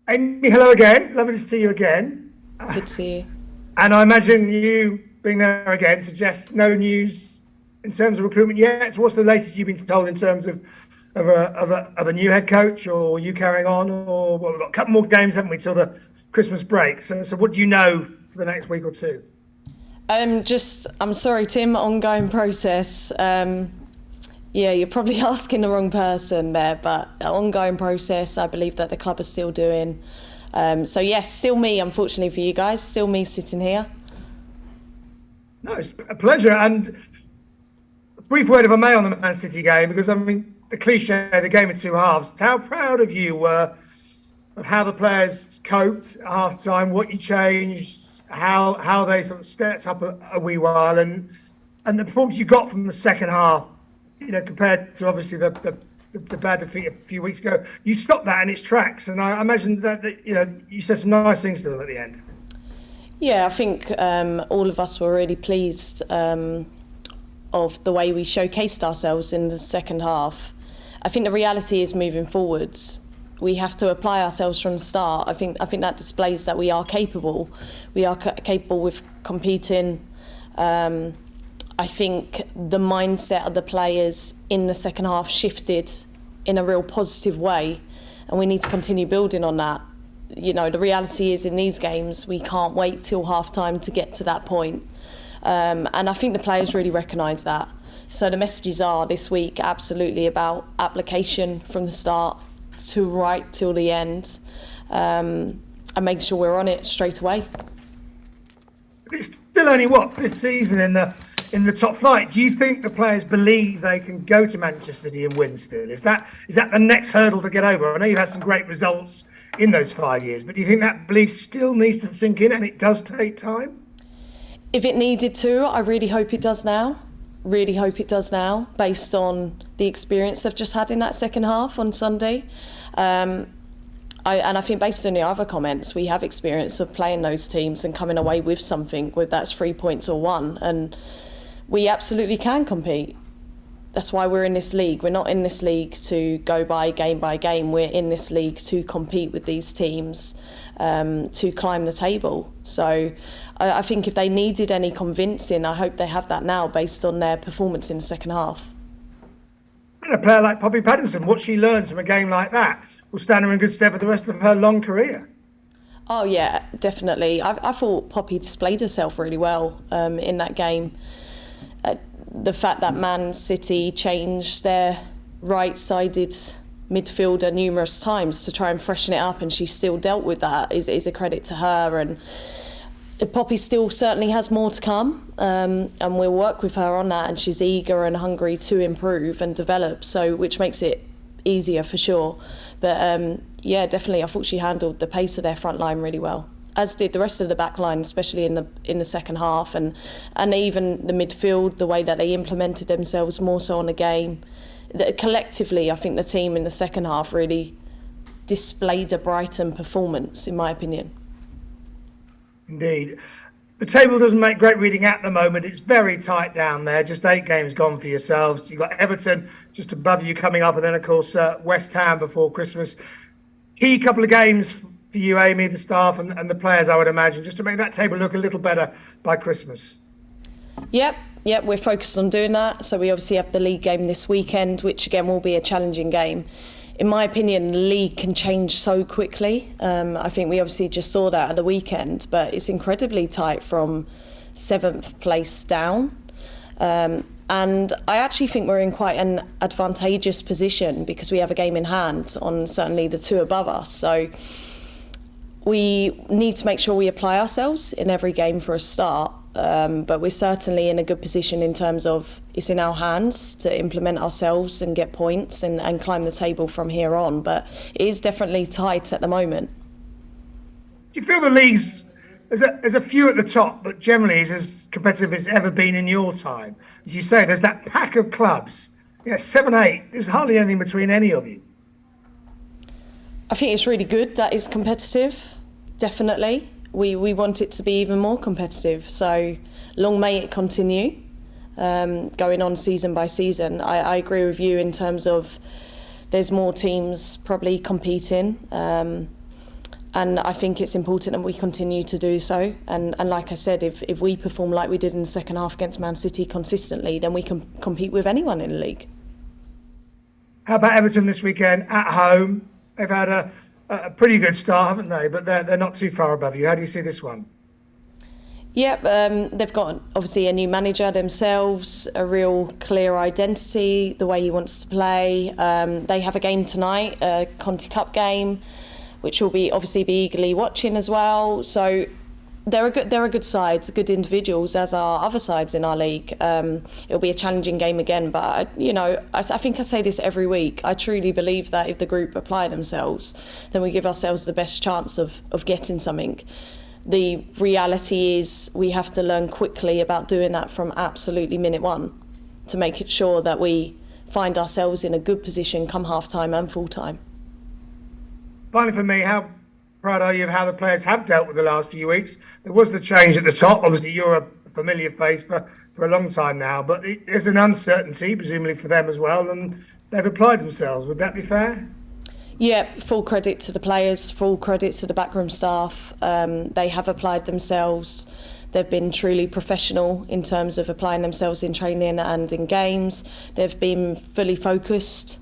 Amy, hello again. Lovely to see you again. Good to see you. And I imagine you being there again suggests no news in terms of recruitment yet. So what's the latest you've been told in terms of a new head coach, or you carrying on, or well, we've got a couple more games, haven't we, till the Christmas break? So what do you know for the next week or two? I'm sorry, Tim, ongoing process. Yeah, you're probably asking the wrong person there, but ongoing process, I believe that the club is still doing. So yes, still me, unfortunately for you guys, still me sitting here. No, it's a pleasure. And a brief word, if I may, on the Man City game, because I mean, the cliche, the game of two halves. How proud of you were of how the players coped at half time, what you changed, how they sort of stepped up a wee while, and the performance you got from the second half, compared to obviously the bad defeat a few weeks ago. You stopped that in its tracks, and I imagine that you said some nice things to them at the end. Yeah, I think all of us were really pleased of the way we showcased ourselves in the second half. I think the reality is moving forwards, we have to apply ourselves from the start. I think that displays that we are capable. We are capable with competing. I think the mindset of the players in the second half shifted in a real positive way, and we need to continue building on that. The reality is in these games, we can't wait till half time to get to that point. And I think the players really recognise that. So the messages are this week absolutely about application from the start to right till the end, and making sure we're on it straight away. It's still only fifth season in the top flight. Do you think the players believe they can go to Manchester City and win still? Is that the next hurdle to get over? I know you've had some great results in those 5 years, but do you think that belief still needs to sink in, and it does take time? If it needed to, I really hope it does now. Really hope it does now, based on the experience they've just had in that second half on Sunday. I think based on the other comments, we have experience of playing those teams and coming away with something, whether that's 3 points or one, and we absolutely can compete. That's why we're in this league. We're not in this league to go by game. We're in this league to compete with these teams, to climb the table. So I think if they needed any convincing, I hope they have that now based on their performance in the second half. And a player like Poppy Patterson, what she learns from a game like that will stand her in good stead for the rest of her long career. Oh yeah, definitely. I thought Poppy displayed herself really well in that game. The fact that Man City changed their right-sided midfielder numerous times to try and freshen it up, and she still dealt with that, is a credit to her. And Poppy still certainly has more to come, and we'll work with her on that, and she's eager and hungry to improve and develop, so which makes it easier for sure. But yeah, definitely I thought she handled the pace of their front line really well, as did the rest of the back line, especially in the second half, and even the midfield, the way that they implemented themselves more so on the game. Collectively, I think the team in the second half really displayed a Brighton performance, in my opinion. Indeed. The table doesn't make great reading at the moment. It's very tight down there. Just 8 games gone for yourselves. You've got Everton just above you coming up, and then, of course, West Ham before Christmas. Key couple of games for you, Amy, the staff and the players, I would imagine, just to make that table look a little better by Christmas. Yep, we're focused on doing that. So we obviously have the league game this weekend, which again will be a challenging game. In my opinion, the league can change so quickly. I think we obviously just saw that at the weekend, but it's incredibly tight from 7th place down. And I actually think we're in quite an advantageous position because we have a game in hand on certainly the 2 above us. So we need to make sure we apply ourselves in every game for a start. But we're certainly in a good position in terms of it's in our hands to implement ourselves and get points and climb the table from here on. But it is definitely tight at the moment. Do you feel the league's, there's a few at the top, but generally is as competitive as it's ever been in your time? As you say, there's that pack of clubs. 7, 8, there's hardly anything between any of you. I think it's really good that it's competitive, definitely. We want it to be even more competitive, so long may it continue, going on season by season. I agree with you in terms of there's more teams probably competing. And I think it's important that we continue to do so. And like I said, if we perform like we did in the second half against Man City consistently, then we can compete with anyone in the league. How about Everton this weekend at home? They've had a pretty good start, haven't they? But they're not too far above you. How do you see this one? Yep, they've got obviously a new manager themselves, a real clear identity, the way he wants to play. They have a game tonight, a Conti Cup game, which will be eagerly watching as well. So they're a good side, good individuals, as are other sides in our league. It'll be a challenging game again, but I think I say this every week. I truly believe that if the group apply themselves, then we give ourselves the best chance of getting something. The reality is we have to learn quickly about doing that from absolutely minute one to make it sure that we find ourselves in a good position come half time and full time. Finally, for me, how proud are you of how the players have dealt with the last few weeks? There was the change at the top. Obviously, you're a familiar face for a long time now, but there's an uncertainty, presumably for them as well, and they've applied themselves. Would that be fair? Yeah, full credit to the players, full credit to the backroom staff. They have applied themselves. They've been truly professional in terms of applying themselves in training and in games. They've been fully focused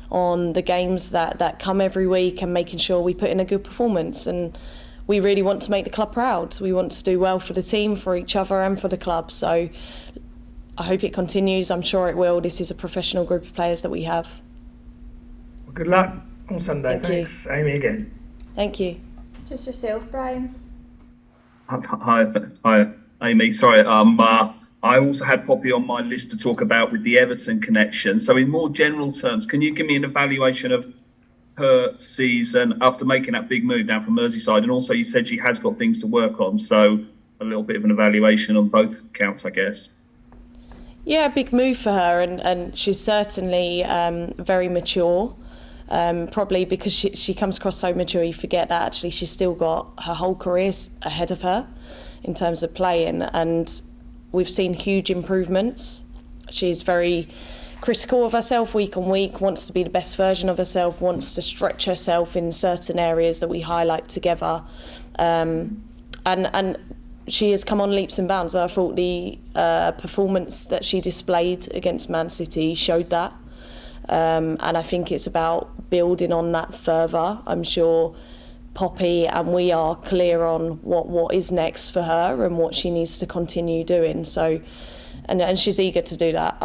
on the games that come every week and making sure we put in a good performance. And we really want to make the club proud. We want to do well for the team, for each other and for the club. So I hope it continues. I'm sure it will. This is a professional group of players that we have. Well, good luck on Sunday. Thanks. Amy, again. Thank you. Just yourself, Brian. Hi, Amy. Sorry, I also had Poppy on my list to talk about with the Everton connection. So in more general terms, can you give me an evaluation of her season after making that big move down from Merseyside? And also you said she has got things to work on. So a little bit of an evaluation on both counts, I guess. Yeah, big move for her, and she's certainly very mature. Probably because she comes across so mature, you forget that actually she's still got her whole career ahead of her in terms of playing, and we've seen huge improvements. She's very critical of herself week on week, wants to be the best version of herself, wants to stretch herself in certain areas that we highlight together, and she has come on leaps and bounds. I thought the performance that she displayed against Man City showed that. And I think it's about building on that further. I'm sure Poppy and we are clear on what is next for her and what she needs to continue doing. So, and she's eager to do that.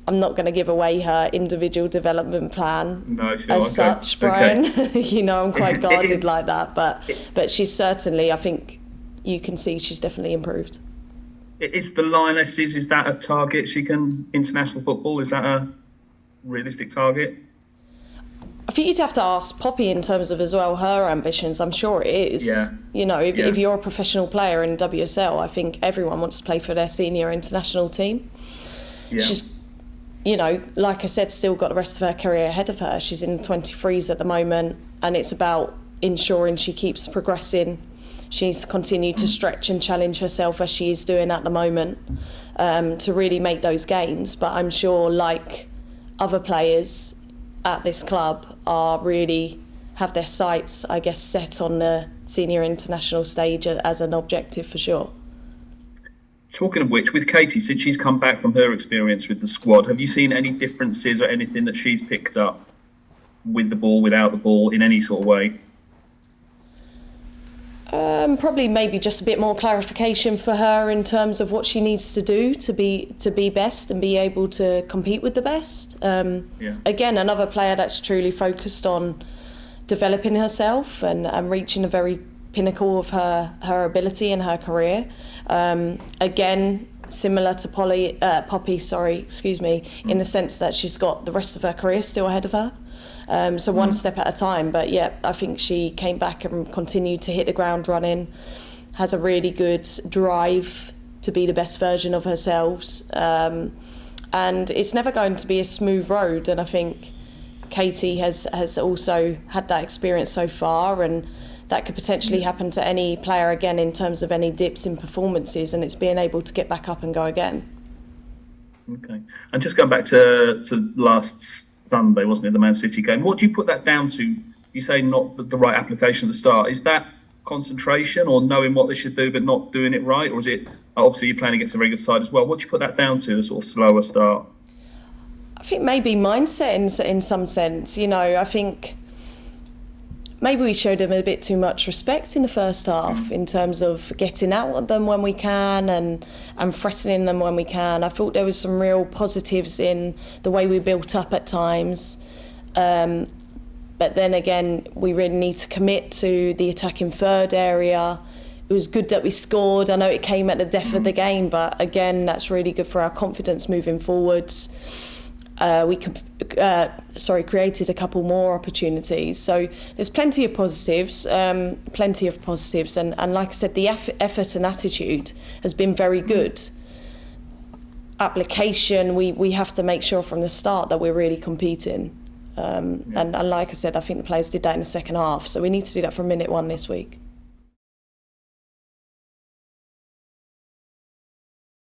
I'm not going to give away her individual development plan such, Brian. Okay. I'm quite guarded like that, but she's certainly, I think you can see she's definitely improved. Is the Lionesses, is that a target she can, international football, is that a realistic target? I think you'd have to ask Poppy in terms of as well her ambitions. I'm sure it is. Yeah. If you're a professional player in WSL, I think everyone wants to play for their senior international team. Yeah. She's, like I said, still got the rest of her career ahead of her. She's in the 23s at the moment, and it's about ensuring she keeps progressing. She's continued to stretch and challenge herself as she is doing at the moment to really make those gains. But I'm sure, like other players at this club, are really have their sights, I guess, set on the senior international stage as an objective for sure. Talking of which, with Katie, since she's come back from her experience with the squad, have you seen any differences or anything that she's picked up with the ball, without the ball, in any sort of way? Probably maybe just a bit more clarification for her in terms of what she needs to do to be best and be able to compete with the best. Again, another player that's truly focused on developing herself and reaching a very pinnacle of her ability in her career. Again, similar to Poppy, in the sense that she's got the rest of her career still ahead of her. So one step at a time, but yeah, I think she came back and continued to hit the ground running, has a really good drive to be the best version of herself, and it's never going to be a smooth road, and I think Katie has also had that experience so far, and that could potentially happen to any player again in terms of any dips in performances, and it's being able to get back up and go again. Okay, and just going back to last Sunday, wasn't it, the Man City game? What do you put that down to you say not the right application at the start. Is that concentration or knowing what they should do but not doing it right? Or is it, obviously you're playing against a very good side as well. What do you put that down to, the sort of slower start? I think maybe mindset in some sense. I think maybe we showed them a bit too much respect in the first half in terms of getting out at them when we can and threatening them when we can. I thought there was some real positives in the way we built up at times. But then again, we really need to commit to the attacking third area. It was good that we scored. I know it came at the death of the game, but again, that's really good for our confidence moving forwards. We created a couple more opportunities. So there's plenty of positives, and like I said, the effort and attitude has been very good. Application, we have to make sure from the start that we're really competing. And like I said, I think the players did that in the second half, so we need to do that from minute one this week.